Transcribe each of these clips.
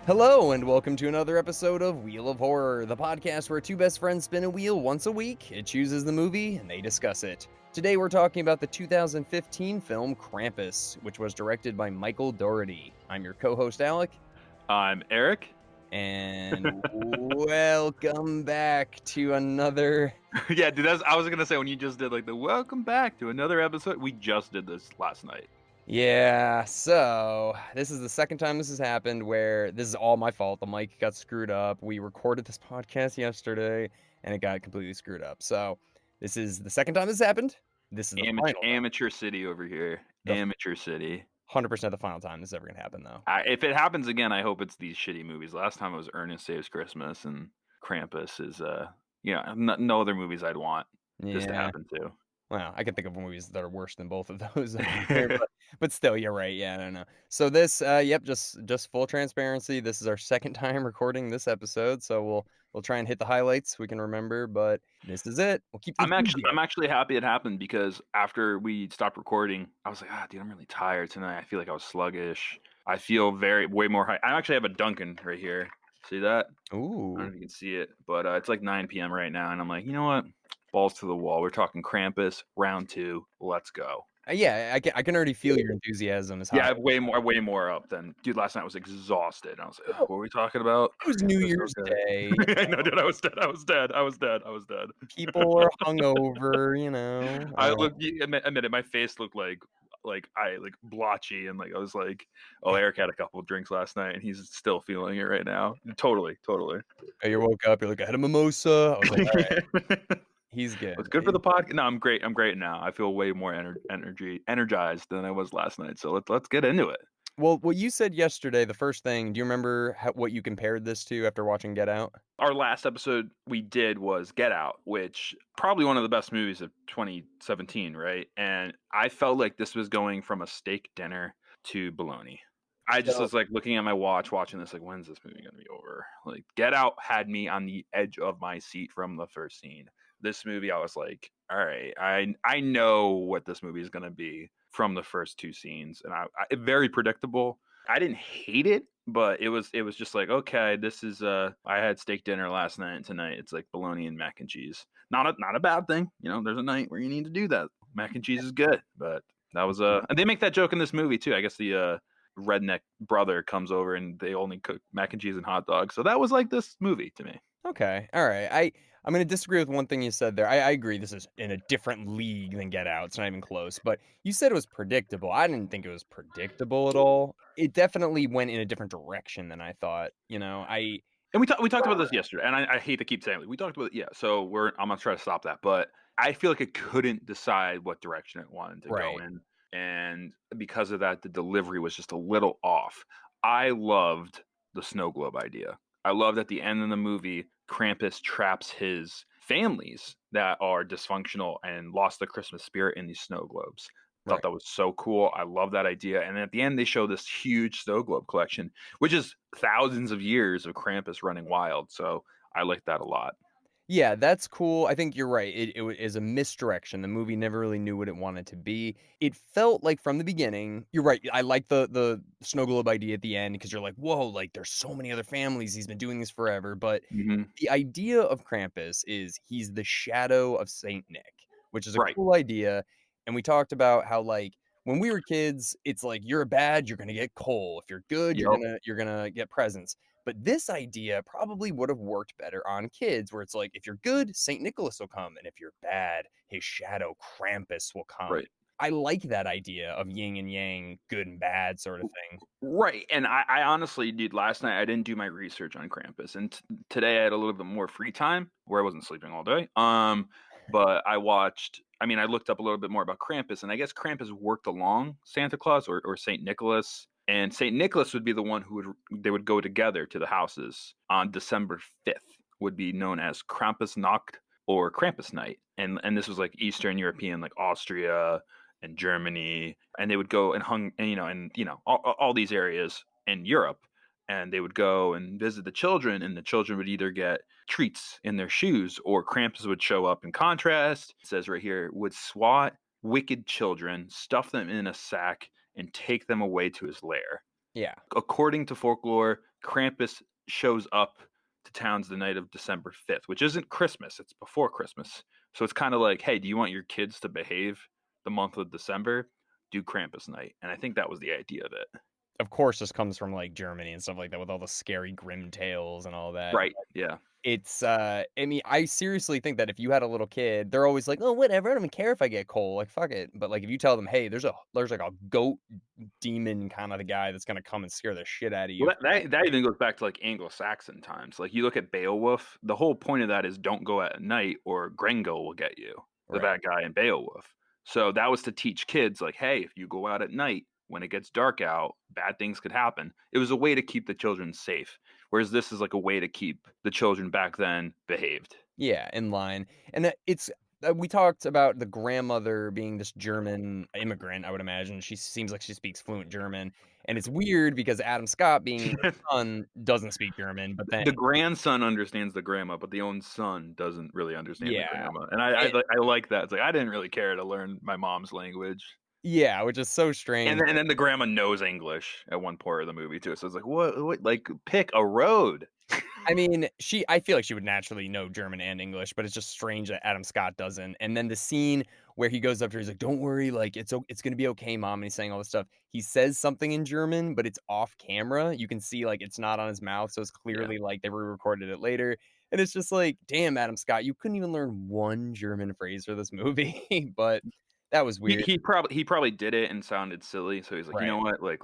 Hello, and welcome to another episode of Wheel of Horror, the podcast where two best friends spin a wheel once a week. It chooses the movie, and they discuss it. Today we're talking about the 2015 film Krampus, which was directed by Michael Dougherty. I'm your co-host, Alec. I'm Eric. And welcome back to another... Yeah, dude, I was going to say, when you just did, the welcome back to another episode, we just did this last night. Yeah, so this is the second time this has happened where this is all my fault. The mic got screwed up. We recorded this podcast yesterday and it got completely screwed up. So this is the second time this happened. This is the final time. Amateur city over here. Amateur city. 100% the final time this is ever going to happen, though. If it happens again, I hope it's these shitty movies. Last time it was Ernest Saves Christmas, and Krampus is, no other movies I'd want this to happen to. Well, I can think of movies that are worse than both of those. but still, you're right. Yeah, I don't know. So this, just full transparency. This is our second time recording this episode, so we'll try and hit the highlights we can remember. But this is it. We'll keep. I'm actually happy it happened, because after we stopped recording, I was like, dude, I'm really tired tonight. I feel like I was sluggish. I feel way more high. I actually have a Dunkin' right here. See that? Ooh. I don't know if you can see it, but it's like 9 p.m. right now, and I'm like, you know what? Balls to the wall. We're talking Krampus, round 2. Let's go. Yeah, I can already feel your enthusiasm is high. Yeah, I have way more up than dude. Last night I was exhausted. And I was like, what were we talking about? It was New Year's Day. I know, dude. I was dead. People are hungover, you know. I admit it. My face looked like blotchy, and I was like, oh, Eric had a couple of drinks last night, and he's still feeling it right now. Totally. You woke up. You're like, I had a mimosa. I was like, all right. He's good. It's good for the podcast. No, I'm great. I'm great now. I feel way more energized than I was last night. So let's get into it. Well, what you said yesterday, the first thing, do you remember what you compared this to after watching Get Out? Our last episode we did was Get Out, which probably one of the best movies of 2017, right? And I felt like this was going from a steak dinner to bologna. I just was looking at my watch, watching this, when's this movie going to be over? Get Out had me on the edge of my seat from the first scene. This movie, I was like, all right, I know what this movie is going to be from the first two scenes, and I very predictable. I didn't hate it, but it was just like, okay, this is I had steak dinner last night, and tonight it's like bologna and mac and cheese. Not a bad thing, there's a night where you need to do that. Mac and cheese is good, but that was and they make that joke in this movie too. I guess the redneck brother comes over and they only cook mac and cheese and hot dogs. So that was like this movie to me. Okay, all right. I'm going to disagree with one thing you said there. I agree this is in a different league than Get Out. It's not even close. But you said it was predictable. I didn't think it was predictable at all. It definitely went in a different direction than I thought. And we talked about this yesterday, and I hate to keep saying it. We talked about it, yeah. So I'm gonna try to stop that, but I feel like it couldn't decide what direction it wanted to go in, and because of that, the delivery was just a little off. I loved the snow globe idea. I loved at the end of the movie, Krampus traps his families that are dysfunctional and lost the Christmas spirit in these snow globes. I thought that was so cool. I love that idea. And at the end, they show this huge snow globe collection, which is thousands of years of Krampus running wild. So I like that a lot. Yeah, that's cool. I think you're right. It is a misdirection. The movie never really knew what it wanted to be. It felt like from the beginning, you're right. I like the snow globe idea at the end because you're like, whoa, there's so many other families. He's been doing this forever. But the idea of Krampus is he's the shadow of Saint Nick, which is a cool idea. And we talked about how when we were kids, it's like you're bad, you're gonna get coal. If you're good, you're gonna get presents. But this idea probably would have worked better on kids, where it's like, if you're good, St. Nicholas will come. And if you're bad, his shadow Krampus will come. Right. I like that idea of yin and yang, good and bad sort of thing. Right. And I honestly, dude, last night I didn't do my research on Krampus. And today I had a little bit more free time where I wasn't sleeping all day. But I looked up a little bit more about Krampus. And I guess Krampus worked along Santa Claus or St. Nicholas. And St. Nicholas would be the one they would go together to the houses on December 5th, would be known as Krampusnacht or Krampus Night. And this was like Eastern European, like Austria and Germany. And they would go and all these areas in Europe. And they would go and visit the children, and the children would either get treats in their shoes, or Krampus would show up in contrast. It says right here, would swat wicked children, stuff them in a sack, and take them away to his lair. Yeah. According to folklore, Krampus shows up to towns the night of December 5th, which isn't Christmas, it's before Christmas. So it's kind of like, hey, do you want your kids to behave the month of December? Do Krampus night. And I think that was the idea of it. Of course, this comes from, like, Germany and stuff like that with all the scary grim tales and all that. Right. Yeah. It's, I mean, I seriously think that if you had a little kid, they're always like, "Oh, whatever, I don't even care if I get cold, like, fuck it." But, like, if you tell them, "Hey, there's, like, a goat demon kinda the guy that's gonna come and scare the shit out of you." Well, that even goes back to like Anglo-Saxon times. Like you look at Beowulf, the whole point of that is don't go at night or Gringo will get you, the Right. bad guy in Beowulf. So that was to teach kids like, hey, if you go out at night when it gets dark out, bad things could happen. It was a way to keep the children safe. Whereas this is like a way to keep the children back then behaved. Yeah, in line. And that it's we talked about the grandmother being this German immigrant, I would imagine. She seems like she speaks fluent German, and it's weird because Adam Scott being the son doesn't speak German, but then The grandson understands the grandma, but the own son doesn't really understand the yeah. grandma. And I like that. It's like I didn't really care to learn my mom's language. Yeah, which is so strange. And then the grandma knows English at one part of the movie too, so it's like, what like, pick a road. I mean, I feel like she would naturally know German and English, but it's just strange that Adam Scott doesn't. And then the scene where he goes up to her, he's like, "Don't worry, like it's gonna be okay, mom." And he's saying all this stuff. He says something in German, but it's off camera. You can see like it's not on his mouth, so it's Yeah. clearly like they re-recorded it later. And it's just like, damn, Adam Scott, you couldn't even learn one German phrase for this movie. But that was He weird. he probably did it and sounded silly, so he's like, "You know Right. what? Like,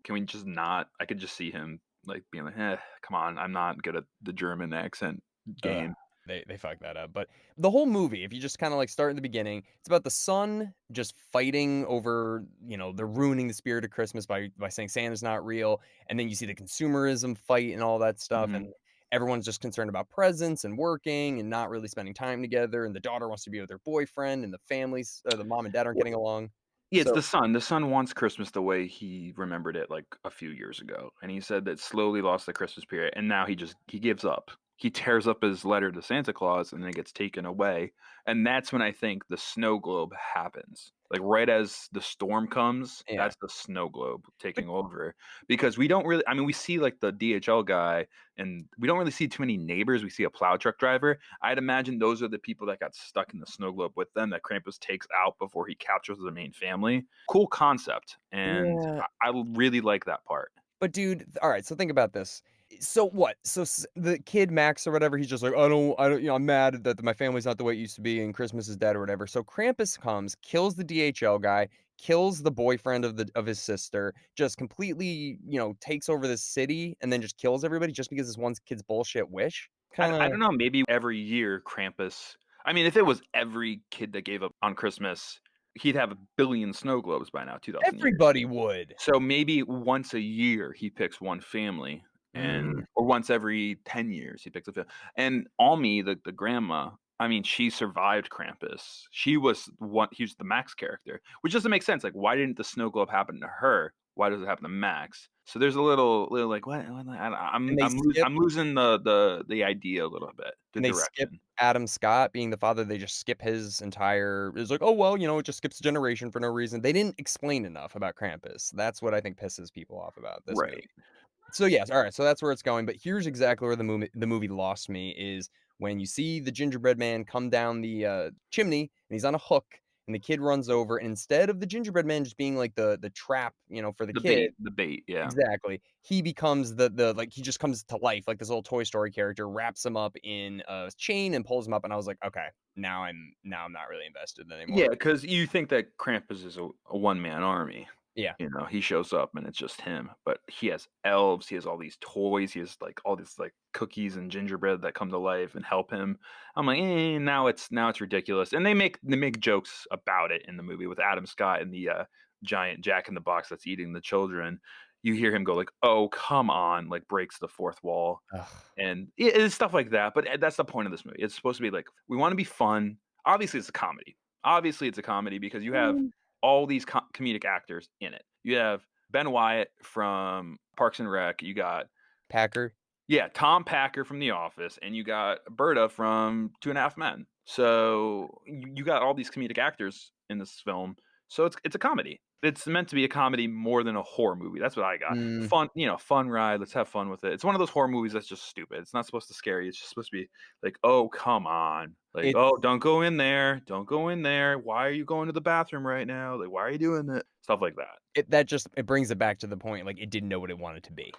can we just not?" I could just see him, like, being like, come on, I'm not good at the German accent Ugh, game." they fucked that up, but the whole movie, if you just kinda, like, start in the beginning, it's about the son just fighting over, they're ruining the spirit of Christmas by saying Santa's not real, and then you see the consumerism fight and all that stuff, and Mhm. everyone's just concerned about presents and working and not really spending time together, and the daughter wants to be with her boyfriend, and the mom and dad aren't getting along. Yeah, it's So the son. The son wants Christmas the way he remembered it, like, a few years ago, and he said that slowly lost the Christmas spirit, and now he gives up. He tears up his letter to Santa Claus, and then it gets taken away, and that's when I think the snow globe happens. Like, right as the storm comes, yeah. that's the snow globe But taking over, because we don't really I mean, we see, like, the DHL guy, and we don't really see too many neighbors. We see a plow truck driver. I'd imagine those are the people that got stuck in the snow globe with them that Krampus takes out before he captures the main family. Cool concept, and yeah. I really like that part. But dude, alright, so think about this. So what? So the kid Max or whatever, he's just like, I don't, I'm mad that my family's not the way it used to be and Christmas is dead or whatever. So Krampus comes, kills the DHL guy, kills the boyfriend of his sister, just completely, takes over the city and then just kills everybody just because this one kid's bullshit wish. I Kinda don't know, maybe every year Krampus I mean, if it was every kid that gave up on Christmas, he'd have a billion snow globes by now, 2,000 years. everybody would. So maybe once a year he picks one family Mm. and or once every 10 years he picks a family. And Almi, the grandma, I mean, she survived Krampus. He was the Max character, which doesn't make sense. Like, why didn't the snow globe happen to her? Why does it happen to Max? So there's a little like what And they skip I'm losing the idea a little bit, the And they skip direction. Adam Scott being the father, they just skip his entire it's like, "Oh, well, it just skips a generation for no reason." They didn't explain enough about Krampus. That's what I think pisses people off about this movie. Right. So, yes, alright, so that's where it's going, but here's exactly where the movie lost me is when you see the gingerbread man come down the, chimney, and he's on a hook, and the kid runs over, and instead of the gingerbread man just being like the trap, for the kid The bait, yeah. exactly. He becomes the like, he just comes to life like this little Toy Story character, wraps him up in a chain and pulls him up, and I was like, "Okay, now I'm not really invested Yeah, anymore." because you think that Krampus is a one-man army. Yeah. You know, he shows up and it's just him, but he has elves, he has all these toys, he has, like, all these, like, cookies and gingerbread that come to life and help him. I'm like, now it's ridiculous." And they make jokes about it in the movie with Adam Scott and the, giant Jack in the Box that's eating the children. You hear him go like, "Oh, come on," like, breaks the fourth wall. Ugh. And it's stuff like that, but, that's the point of this movie. It's supposed to be like, we wanna be fun. Obviously, it's a comedy. Obviously, it's a comedy because you have Mm. all these comedic actors in it. You have Ben Wyatt from Parks and Rec, you got Packer. yeah, Tom Packer from The Office, and you got Berta from Two and a Half Men. So, you got all these comedic actors in this film, so it's a comedy. It's meant to be a comedy more than a horror movie. That's what I got. Mm, Fun, fun ride. Let's have fun with it. It's one of those horror movies that's just stupid. It's not supposed to scare you. It's just supposed to be like, oh, come on. Like, it's oh, don't go in there. Don't go in there. Why are you going to the bathroom right now? Like, why are you doing that? Stuff like that. it brings it back to the point, like, it didn't know what it wanted to be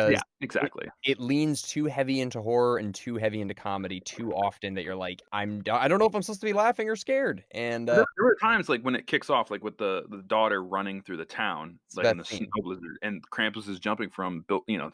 Yeah, because it exactly. it leans too heavy into horror and too heavy into comedy too often that you're like, I don't know if I'm supposed to be laughing or scared, and, There were times, like, when it kicks off, like, with the daughter running through the town, it's the like, in the best snow scene. blizzard, and Krampus is jumping from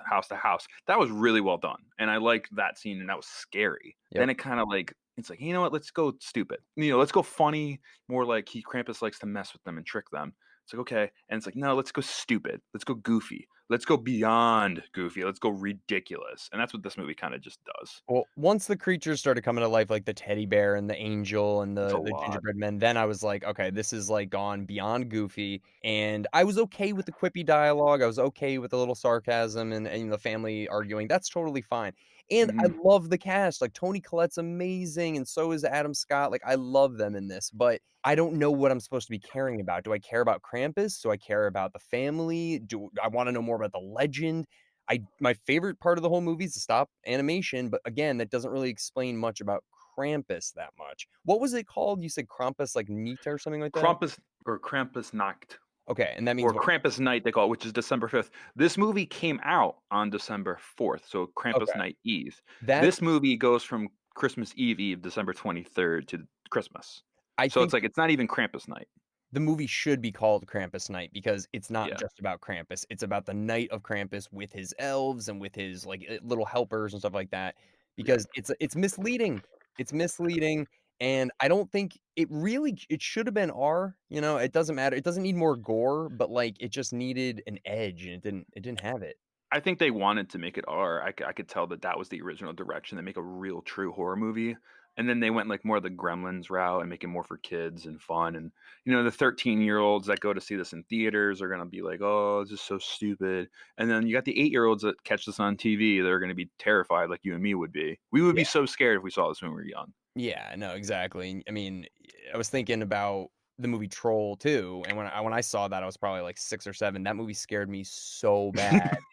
house to house. That was really well done, and I liked that scene, and that was scary. Then Yep. it kinda, like it's like, "You know what? Let's go stupid." Let's go funny, more like Krampus likes to mess with them and trick them. It's like, "Okay." And it's like, "No, let's go stupid. Let's go goofy. Let's go beyond goofy. Let's go ridiculous." And that's what this movie kinda just does. Well, once the creatures started coming to life, like the teddy bear and the angel and It's a the lot. gingerbread men, then I was like, "Okay, this is, like, gone beyond goofy," and I was okay with the quippy dialogue, I was okay with a little sarcasm and the family arguing, that's totally fine, and I Mhm. love the cast, like, Toni Collette's amazing, and so is Adam Scott, like, I love them in this, but I don't know what I'm supposed to be caring about. Do I care about Krampus? Do I care about the family? Do I wanna know more about the legend? My favorite part of the whole movie is the stop animation, but again, that doesn't really explain much about Krampus that much. What was it called? You said Krampus, like, Nita or something like that? Krampus or Krampusnacht. Okay, and that means Or what? Krampus Night, they call it, which is December 5th. This movie came out on December 4th, so Krampus Okay. Night Eve. That's This movie goes from Christmas Eve, December 23rd to Christmas. I So think it's like it's not even Krampus Night. the movie should be called Krampus Night because it's not Yeah, just about Krampus, it's about the night of Krampus with his elves and with his, like, little helpers and stuff like that, yeah. because it's misleading. It's misleading, and I don't think it should have been R, it doesn't matter. It doesn't need more gore, but, like, it just needed an edge, and it didn't have it. I think they wanted to make it R. I could tell that that was the original direction, they make a real true horror movie, and then they went, like, more the Gremlins route and make it more for kids and fun, and, the 13-year-olds that go to see this in theaters are gonna be like, "Oh, this is so stupid," and then you got the 8-year-olds that catch this on TV, they're gonna be terrified like you and me would be. We would be Yeah. so scared if we saw this when we were young. Yeah, no, exactly. I mean, I was thinking about the movie Troll too, and when I saw that, I was probably, like, 6 or 7. That movie scared me so bad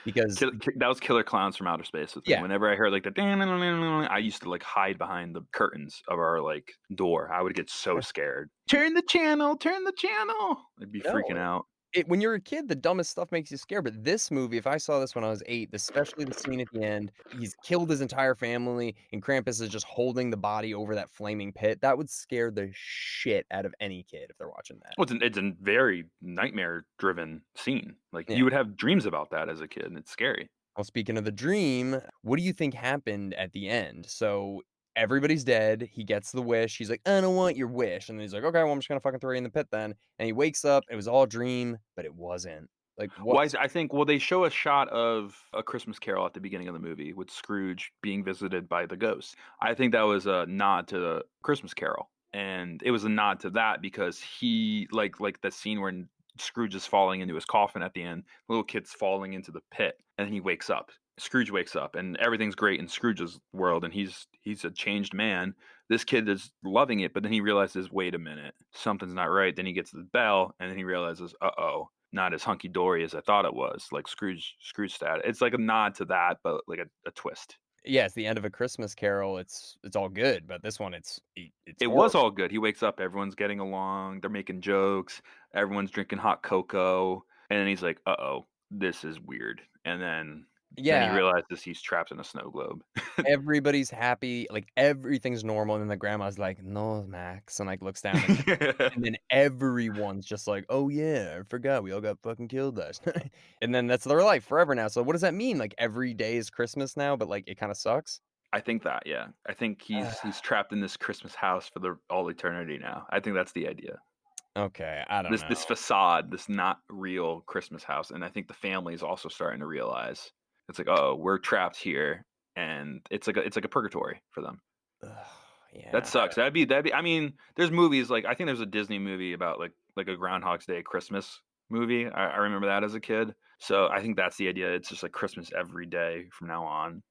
because That was Killer Clowns from Outer Space with me. yeah. Whenever I heard, like, the I used to, like, hide behind the curtains of our, like, door. I would get so scared. "Turn the channel, turn the channel." I'd be No, freaking out. when you're a kid, the dumbest stuff makes you scared, but this movie, if I saw this when I was 8, especially the scene at the end, he's killed his entire family, and Krampus is just holding the body over that flaming pit, that would scare the shit out of any kid if they're watching that. Well, it's a very nightmare-driven scene. Like, Yeah. you would have dreams about that as a kid, and it's scary. Well, speaking of the dream, what do you think happened at the end? So, everybody's dead, he gets the wish, he's like, "I don't want your wish," and then he's like, "Okay, well, I'm just gonna fucking throw you in the pit then," and he wakes up, it was all a dream, but it wasn't. Like, Well, what's I think well, they show a shot of A Christmas Carol at the beginning of the movie with Scrooge being visited by the ghost. I think that was a nod to the Christmas Carol, and it was a nod to that because he like the scene where Scrooge is falling into his coffin at the end, the little kid's falling into the pit, and then he wakes up. Scrooge wakes up, and everything's great in Scrooge's world, and he's a changed man. This kid is loving it, but then he realizes, wait a minute, something's not right. Then he gets the bell, and then he realizes, uh-oh, not as hunky dory as I thought it was, like Scrooge stat. It's like a nod to that, but like a twist. yeah, it's the end of A Christmas Carol, it's all good, but this one, it's It was horrible. all good. He wakes up, everyone's getting along, they're making jokes, everyone's drinking hot cocoa, and then he's like, "Uh-oh, this is weird." And then he Yeah, realizes he's trapped in a snow globe. everybody's happy, like, everything's normal, and then the grandma's like, "No, Max," and, like, looks down, and then everyone's just like, "Oh, yeah, I forgot we all got fucking killed last night," and then that's their life forever now, so what does that mean? Like, every day is Christmas now, but, like, it kinda sucks? I think that, yeah. I think he's trapped in this Christmas house for the all eternity now. I think that's the idea. Okay, I don't This know. facade, this not real Christmas house, and I think the family is also starting to realize it's like, "Oh, we're trapped here," and it's like a purgatory for them. Ugh, That yeah. sucks. That'd be I mean, there's movies like I think there's a Disney movie about like a Groundhog's Day Christmas movie. I remember that as a kid. So I think that's the idea. It's just like Christmas every day from now on.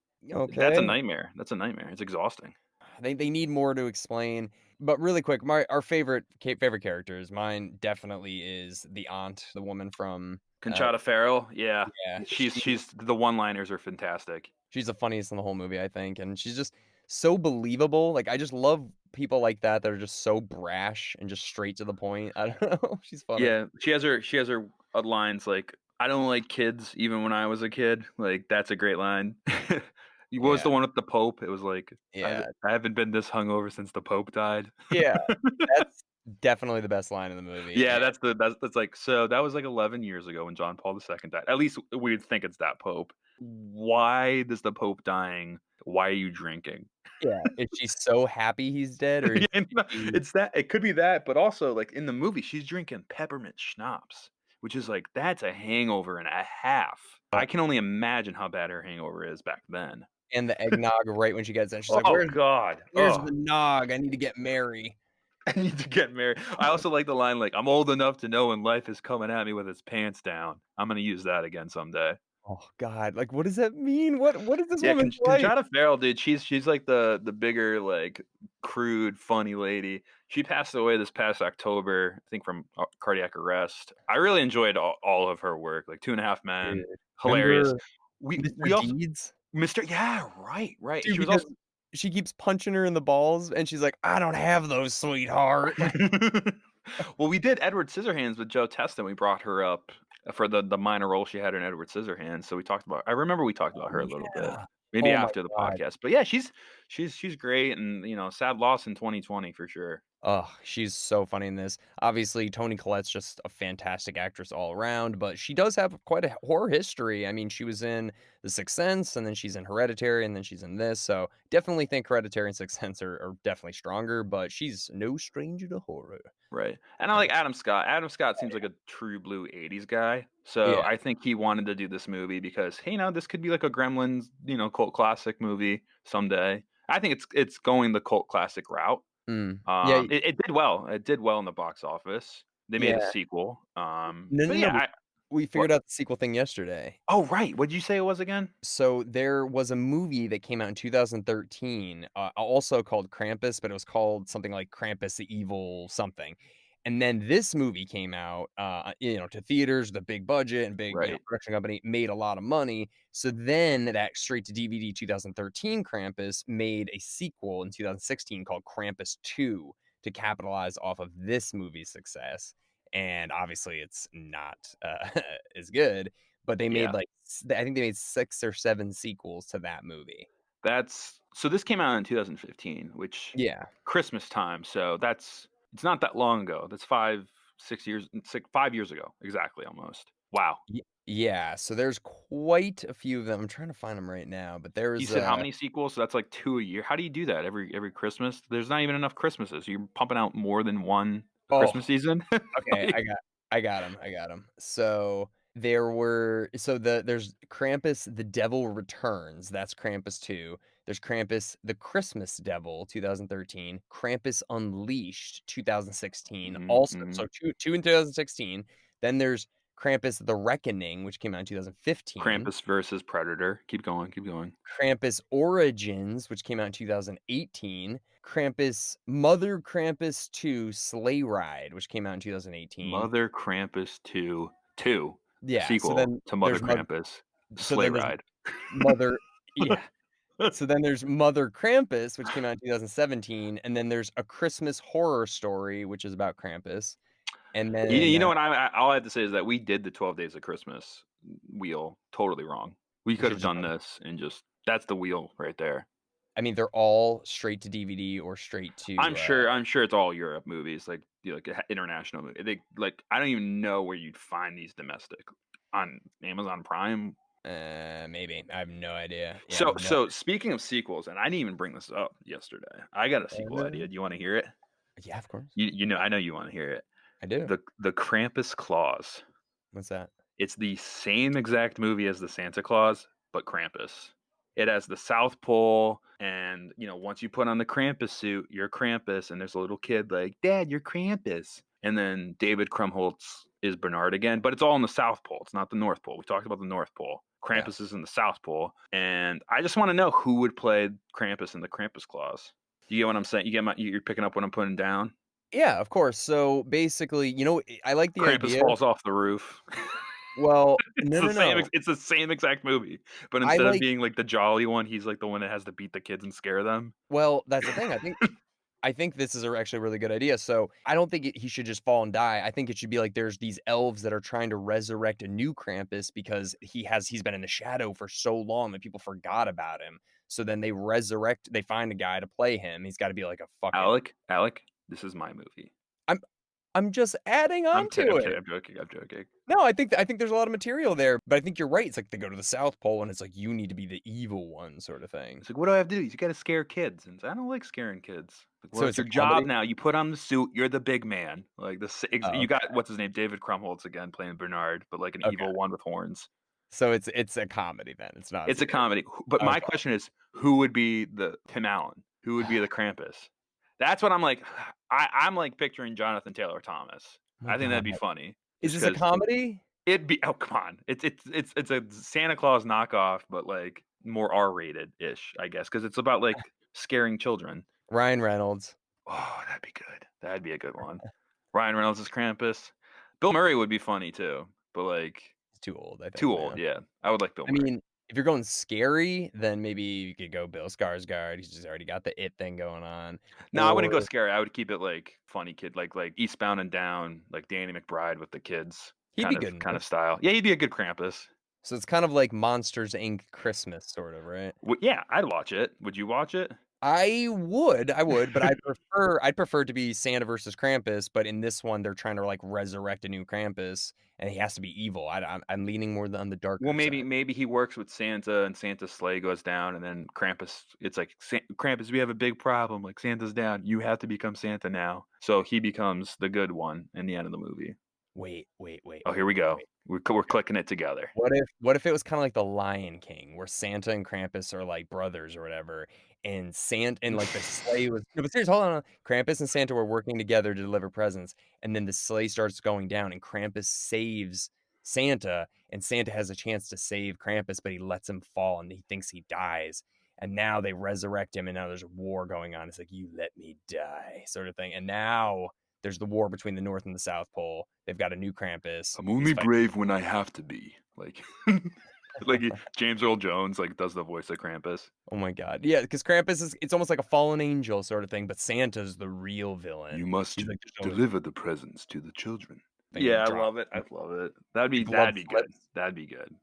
That's a Okay. nightmare. That's a nightmare. It's exhausting. They need more to explain. But really quick, my our favorite characters, mine definitely is the aunt, the woman from, Conchata Ferrell, yeah, yeah, she's the one-liners are fantastic. she's the funniest in the whole movie, I think, and she's just so believable, like, I just love people like that are just so brash and just straight to the point. I don't know, she's funny. Yeah, she has her lines like, "I don't like kids even when I was a kid." Like, that's a great line. What was Yeah, the one with the Pope? It was like, yeah, I haven't been this hungover since the Pope died." yeah, that's definitely the best line in the movie, Yeah, and that's like, so that was like 11 years ago when John Paul II died. At least we'd think it's that Pope. Why does the Pope dying? Why are you drinking? yeah, is she so happy he's dead, or is Yeah, no, she it's that. It could be that, but also like in the movie, she's drinking peppermint schnapps, which is like that's a hangover and a half. I can only imagine how bad her hangover is back then. and the eggnog right when she gets in, she's like, Oh God. Where's Oh, the nog? I need to get Mary." I need to get married. I also like the line like, "I'm old enough to know when life is coming at me with its pants down." I'm gonna use that again someday. Oh god, like, what does that mean? What is this Yeah, woman's life? Conchata Ferrell, dude, she's like the bigger, like, crude, funny lady. She passed away this past October, I think from, cardiac arrest. I really enjoyed all of her work, like Two and a Half Dude, Men, hilarious. remember We Mr. also Deeds? Mr. Yeah, right, right. Dude, She was because also she keeps punching her in the balls, and she's like, "I don't have those, sweetheart." Like, Well, we did Edward Scissorhands with Joe Testa, we brought her up for the minor role she had in Edward Scissorhands, so I remember we talked about oh, her a little bit, yeah. maybe Oh my after the god. podcast, but yeah, she's great and, sad loss in 2020 for sure. Oh, she's so funny in this. Obviously, Toni Collette's just a fantastic actress all around, but she does have quite a horror history. I mean, she was in The Sixth Sense, and then she's in Hereditary, and then she's in this. So definitely think Hereditary and Sixth Sense are definitely stronger, but she's no stranger to horror. Right, and I So, like Adam Scott. Adam Scott seems like a true blue '80s guy, so yeah. I think he wanted to do this movie because, hey, this could be like a Gremlins, cult classic movie someday. I think it's going the cult classic route. Mm. Yeah, It did well. It did well in the box office. They made a yeah. sequel. No, no, But no. yeah, We what? figured out the sequel thing yesterday. Oh, right. What'd you say it was again? So there was a movie that came out in 2013, also called Krampus, but it was called something like Krampus the Evil something. And then this movie came out, to theaters, the big budget and big, Right. production company made a lot of money. So then that straight to DVD 2013 Krampus made a sequel in 2016 called Krampus 2 to capitalize off of this movie's success. And obviously it's not as good, but they made, Yeah. like, I think they made 6 or 7 sequels to that movie. That's so this came out in 2015, which Yeah. Christmas time. So it's not that long ago. That's 5 years ago. Exactly almost. Wow. Yeah, so there's quite a few of them. I'm trying to find them right now, but You there's, said how many sequels? So that's like 2 a year. How do you do that every Christmas? There's not even enough Christmases. You're pumping out more than one a oh, Christmas season? okay, Like, I got them. So there's Krampus: The Devil Returns, that's Krampus 2. There's Krampus: The Christmas Devil, 2013. Krampus Unleashed, 2016, mhm, also so mhm. 2 in 2016. Then there's Krampus: The Reckoning, which came out in 2015. Krampus versus Predator. Keep going, keep going. Krampus Origins, which came out in 2018. Mother Krampus 2: Sleigh Ride, which came out in 2018. Mother Krampus 2, 2, the Yeah, sequel to Mother Krampus, so Sleigh then there's Ride. Mother yeah. So then there's Mother Krampus, which came out in 2017, and then there's A Christmas Horror Story, which is about Krampus, and then, You know what all I have to say is that we did the 12 Days of Christmas wheel totally wrong. We we could should have just done this and just that's the wheel right there. I mean, they're all straight to DVD or straight to, I'm sure it's all Europe movies, like, international movie. They like, I don't even know where you'd find these domestic. On Amazon Prime? maybe. I have no idea. Yeah, I So have no so speaking of sequels, and I didn't even bring this up yesterday. I got a sequel idea. idea. Do you wanna hear it? Yeah, of course. I know you wanna hear it. I do. The Krampus Claus. What's that? It's the same exact movie as the Santa Claus, but Krampus. It has the South Pole, and once you put on the Krampus suit, you're Krampus, and there's a little kid like, "Dad, you're Krampus." And then David Krumholtz is Bernard again, but it's all in the South Pole. It's not the North Pole. We talked about the North Pole. Yeah. Krampus is in the South Pole, and I just want to know who would play Krampus in the Krampus Claus. You get what I'm saying? You're picking up what I'm putting down? Yeah, of course. So, basically, I like the Krampus idea. falls off the roof. Well, It's no, the no, same no. it's the same exact movie, but I instead of like being, like, the jolly one, he's, like, the one that has to beat the kids and scare them. well, that's the thing. I think this is actually a really good idea. So I don't think he should just fall and die. I think it should be like there's these elves that are trying to resurrect a new Krampus because he's been in the shadow for so long that people forgot about him. So then they find a guy to play him. He's got to be like a fucking. Alec, this is my movie. I'm I'm just adding on I'm to kidding, it. I'm joking. No, I think there's a lot of material there, but I think you're right. It's like they go to the South Pole and it's like you need to be the evil one sort of thing. It's like, "What do I have to do?" "You gotta scare kids," and it's, "I don't like scaring kids." Like, "Well, So it's it's a your job comedy. now, you put on the suit, you're the big man." Like, the s ex Oh, you got okay. what's his name? David Krumholtz again playing Bernard, but, like, an Okay. evil one with horns. So it's a comedy then. It's not It's a serious. comedy, but my Okay. question is, who would be the Tim Allen? Who would be the Krampus? That's what I'm like, I'm, like, picturing Jonathan Taylor Thomas. Oh my I think that'd god. be funny Is just this a because comedy? it'd be oh, come on. It's a Santa Claus knockoff, but, like, more R-rated-ish, I guess, because it's about, like, scaring children. Ryan Reynolds. Oh, that'd be good. That'd be a good one. Ryan Reynolds as Krampus. Bill Murray would be funny too, but, like, He's too old, I too think old, now. yeah. I would like Bill I Murray. mean, if you're going scary, then maybe you could go Bill Skarsgård. He's just already got the it thing going on. No, I wouldn't Or go scary. I would keep it, like, funny kid, like Eastbound and Down, like Danny McBride with the kids he'd be good in kind it. of style. Yeah, he'd be a good Krampus. So it's kind of like Monsters, Inc. Christmas sort of, right? Yeah, I'd watch it. Would you watch it? I would, but I'd prefer it to be Santa versus Krampus, but in this one, they're trying to, like, resurrect a new Krampus, and he has to be evil. I'm leaning more on the Well, darker maybe side. maybe he works with Santa and Santa's sleigh goes down, and then Krampus it's like, Krampus, we have a big problem, like, Santa's down, you have to become Santa now." So he becomes the good one in the end of the movie. Wait, wait, wait, Oh, wait, here we wait, go. wait. We're clicking it together. What if it was kinda like The Lion King, where Santa and Krampus are, like, brothers or whatever, and like, the sleigh was no, but seriously, hold on. Krampus and Santa were working together to deliver presents, and then the sleigh starts going down, and Krampus saves Santa, and Santa has a chance to save Krampus, but he lets him fall, and he thinks he dies, and now they resurrect him, and now there's a war going on. It's like, "You let me die," sort of thing, and now there's the war between the North and the South Pole. They've got a new Krampus. I'm He's only fighting. brave when I have to be. Like like James Earl Jones, like, does the voice of Krampus. Oh my god. Yeah, because Krampus it's almost like a fallen angel sort of thing, but Santa's the real You villain. must He's like the shoulder deliver the presents to the children. thing and he Yeah, I drops love it. I them. love it. Glove That'd be good. slips. That'd be good.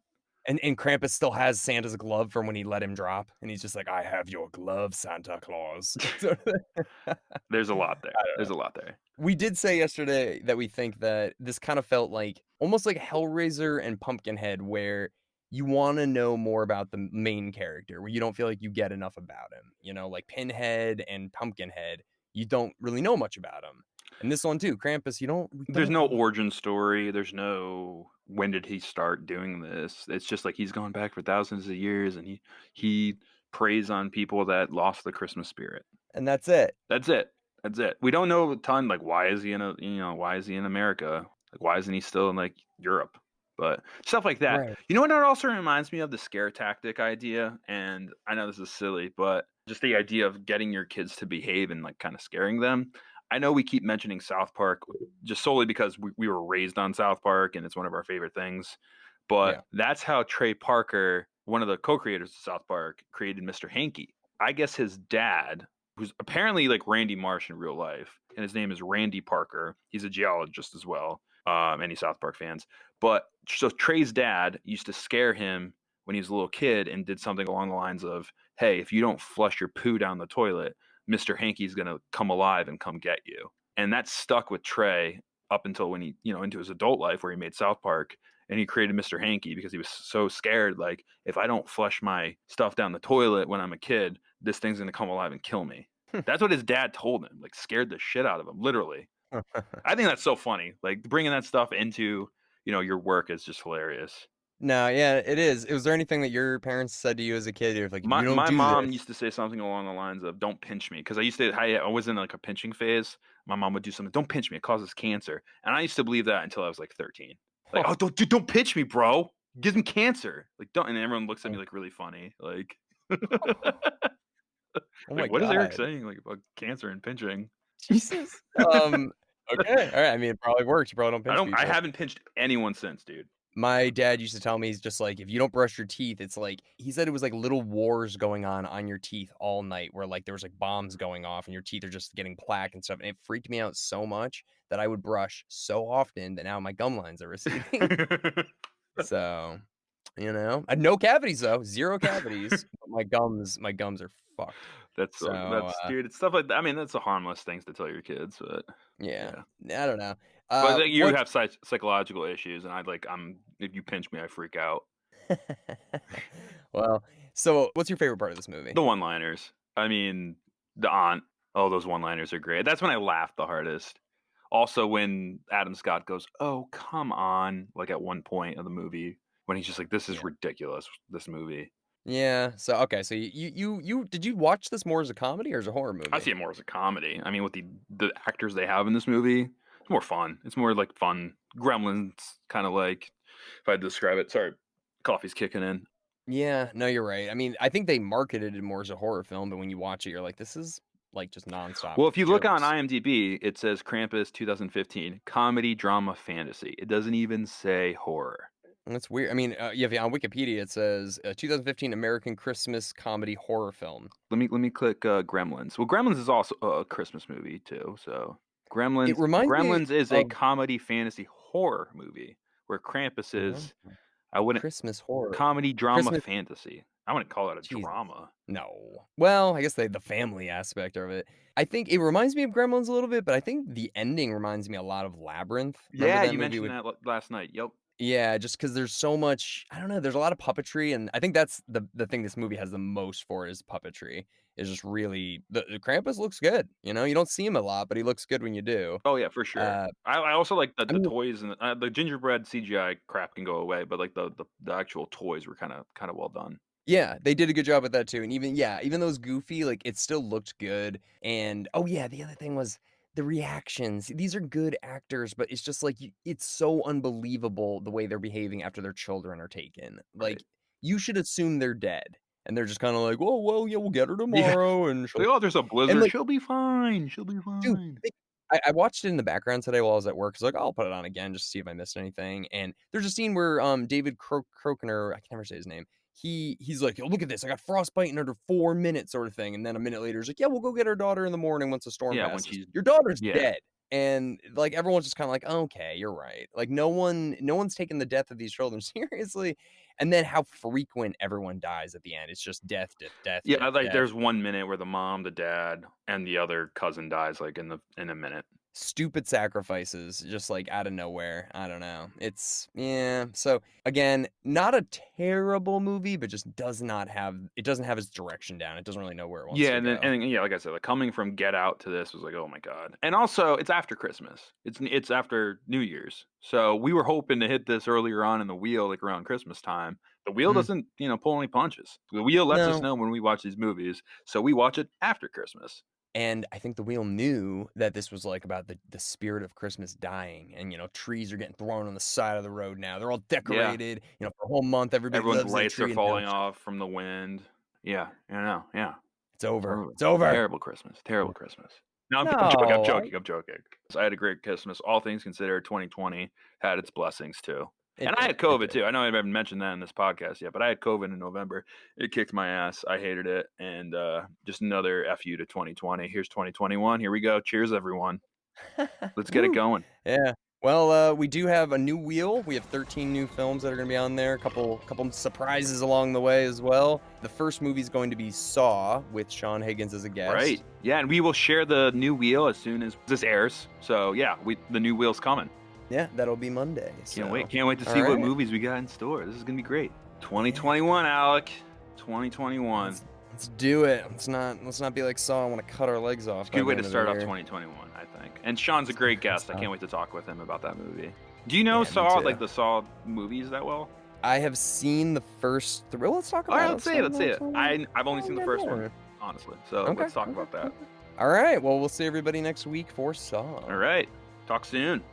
And Krampus still has Santa's glove from when he let him drop, and he's just like, "I have your glove, Santa Claus." Sort of thing. There's a lot there. I don't There's know. a lot there. We did say yesterday that we think that this kind of felt like almost like Hellraiser and Pumpkinhead, where you wanna know more about the main character, where you don't feel like you get enough about him, like Pinhead and Pumpkinhead, you don't really know much about him. And this one too, Krampus, we There's don't no really. origin story. There's no when did he start doing this. It's just like he's gone back for thousands of years, and he preys on people that lost the Christmas spirit. And that's it. That's it. That's it. We don't know a ton, like, why is he in why is he in America? Like, why isn't he still in, like, Europe? But stuff like that. Right. You know what it also reminds me of? The scare tactic idea, and I know this is silly, but just the idea of getting your kids to behave and, like, kinda scaring them. I know we keep mentioning South Park just solely because we were raised on South Park, and it's one of our favorite things, Yeah. but that's how Trey Parker, one of the co-creators of South Park, created Mr. Hanky. I guess his dad, who's apparently like Randy Marsh in real life, and his name is Randy Parker. He's a geologist as well. Any South Park fans, but so Trey's dad used to scare him when he was a little kid and did something along the lines of, "Hey, if you don't flush your poo down the toilet, Mr. Hanky's gonna come alive and come get you." And that stuck with Trey up until when he, into his adult life where he made South Park and he created Mr. Hanky because he was so scared. Like, if I don't flush my stuff down the toilet when I'm a kid, this thing's gonna come alive and kill me. That's what his dad told him, like, scared the shit out of him, literally. I think that's so funny. Like, bringing that stuff into, your work is just hilarious. No, yeah, it is. Was there anything that your parents said to you as a kid? You're like, "You My don't my do mom this." used to say something along the lines of, "Don't pinch me," because I was in, like, a pinching phase. My mom would do something, "Don't pinch me, it causes cancer." And I used to believe that until I was, like, 13. Like, "Oh, don't pinch me, bro. Gives me cancer." Like, don't and everyone looks at me, like, really funny, like Oh Like, my what is Eric god. saying, like, about cancer and pinching? Jesus. Okay, alright, I mean, it probably works, you probably don't pinch I people. haven't pinched anyone since, dude. My dad used to tell me, he's just like, "If you don't brush your teeth," it's like he said it was like little wars going on your teeth all night where, like, there was, like, bombs going off and your teeth are just getting plaque and stuff, and it freaked me out so much that I would brush so often that now my gum lines are receding. So, no cavities though, 0 cavities, but my gums are fucked. So, That's dude, it's stuff like that. I mean, that's the harmless things to tell your kids, but yeah, yeah. I don't know. But then you What have psychological issues, and I'm if you pinch me, I freak out. Well, so what's your favorite part of this movie? The one-liners. I mean, the aunt. Oh, those one-liners are great. That's when I laughed the hardest. Also, when Adam Scott goes, "Oh, come on!" Like at one point of the movie, when he's just like, "This is Yeah. ridiculous." This movie. Yeah, so okay, so you did you watch this more as a comedy or as a horror I movie? see it more as a comedy. I mean, with the actors they have in this movie, it's more fun. It's more like fun. Gremlins, kind of like, if I had to describe it. Sorry, coffee's kicking in. Yeah, no, you're right. I mean, I think they marketed it more as a horror film, but when you watch it, you're like, this is like just nonstop Well, if you look on jokes. IMDb, it says Krampus 2015 comedy, drama, fantasy. It doesn't even say horror. That's weird. I mean, yeah, on Wikipedia it says 2015 American Christmas comedy horror film. Let me click Gremlins. Well, Gremlins is also a Christmas movie too. So It Gremlins reminds me Gremlins is a of comedy, fantasy, horror movie where Krampus uh, is I wouldn't Christmas horror. comedy, drama, Christmas fantasy. I wouldn't call it a Jesus. drama. No. Well, I guess the family aspect of it. I think it reminds me of Gremlins a little bit, but I think the ending reminds me a lot of Labyrinth. Remember Yeah, that you movie mentioned with that last night. Yep. yeah, just because there's so much I don't know, there's a lot of puppetry, and I think that's the thing this movie has the most for is puppetry. Is just really the Krampus looks good, you don't see him a lot, but he looks good when you do. Oh yeah, for sure. Uh, I also like I the mean toys and the gingerbread CGI crap can go away, but like the actual toys were kind of well done. yeah, they did a good job with that too, and even though it's goofy, like, it still looked good, and oh, yeah, the other thing was the reactions. These are good actors, but it's just, like, it's so unbelievable the way they're behaving after their children are taken. Right. Like, you should assume they're dead, and they're just kinda like, "Oh, well, yeah, we'll get her Yeah. tomorrow, and she'll" Like, oh, there's a and, blizzard. like She'll be fine. She'll be dude, fine. I watched it in the background today while I was at work, 'cause, like, I'll put it on again just to see if I missed anything, and there's a scene where, David Crokener, I can never say his name, he's like, "Yo, look at this, I got frostbite in under 4 minutes," sort of thing, and then a minute later, he's like, "Yeah, we'll go get our daughter in the morning once the storm Yeah, when passes." she's Your daughter's yeah. dead, and, like, everyone's just kinda like, "Okay, you're right." Like, no one's taking the death of these children seriously, and then how frequent everyone dies at the end. It's just death, death, death, Yeah, death, like death. there's 1 minute where the mom, the dad, and the other cousin dies like in a minute. Stupid sacrifices just, like, out of nowhere. I don't know. It's yeah, so, again, not a terrible movie, but just doesn't have its direction down. It doesn't really know where it wants Yeah, to go. and yeah, like I said, like coming from Get Out to this was like, "Oh my god." And also, it's after Christmas. It's after New Year's. So, we were hoping to hit this earlier on in the wheel, like around Christmas time. The wheel Mm, doesn't, pull any punches. The wheel lets us no, know when we watch these movies, so we watch it after Christmas. and I think the wheel knew that this was, like, about the spirit of Christmas dying, and, trees are getting thrown on the side of the road now. They're all Yeah. decorated, for a whole month, everybody Everyone's loves their lights are tree, and now falling off from the wind. Yeah, I know, yeah. it's over. Oh, It's over. terrible Christmas, terrible Christmas. No, I'm joking, I'm No, joking, I'm joking. So I had a great Christmas. All things considered, 2020 had its blessings too. it And I did, had it COVID did. too. I know I haven't mentioned that in this podcast yet, but I had COVID in November. It kicked my ass. I hated it. And just another FU to 2020. Here's 2021. Here we go. Cheers, everyone. Let's get it Woo. going. Yeah. Well, we do have a new wheel. We have 13 new films that are gonna be on there. A couple surprises along the way as well. The first movie is going to be Saw with Sean Higgins as a Right. guest. Yeah, and we will share the new wheel as soon as this airs. So yeah, the new wheel's coming. Yeah, that'll be Monday. Can't So, wait. Can't wait to all see what right. movies we got in store. This is gonna be great. Yeah, 2021, Alec. 2021. let's do it. Let's not be like Saw and want to cut our legs off It's a by good the way to end of the start off year. 2021, I think. And Sean's a great guest. I Saw. can't wait to talk with him about that movie. Do you know Yeah, me Saw, too. like the Saw movies that well? I have seen the first three. Well, let's talk All right, about it. let's see it. Let's see it. Let's I've only talk seen the about first one, it. honestly. So Okay. let's talk Okay. about that. Okay. All right. Well, we'll see everybody next week for Saw. All right. Talk soon.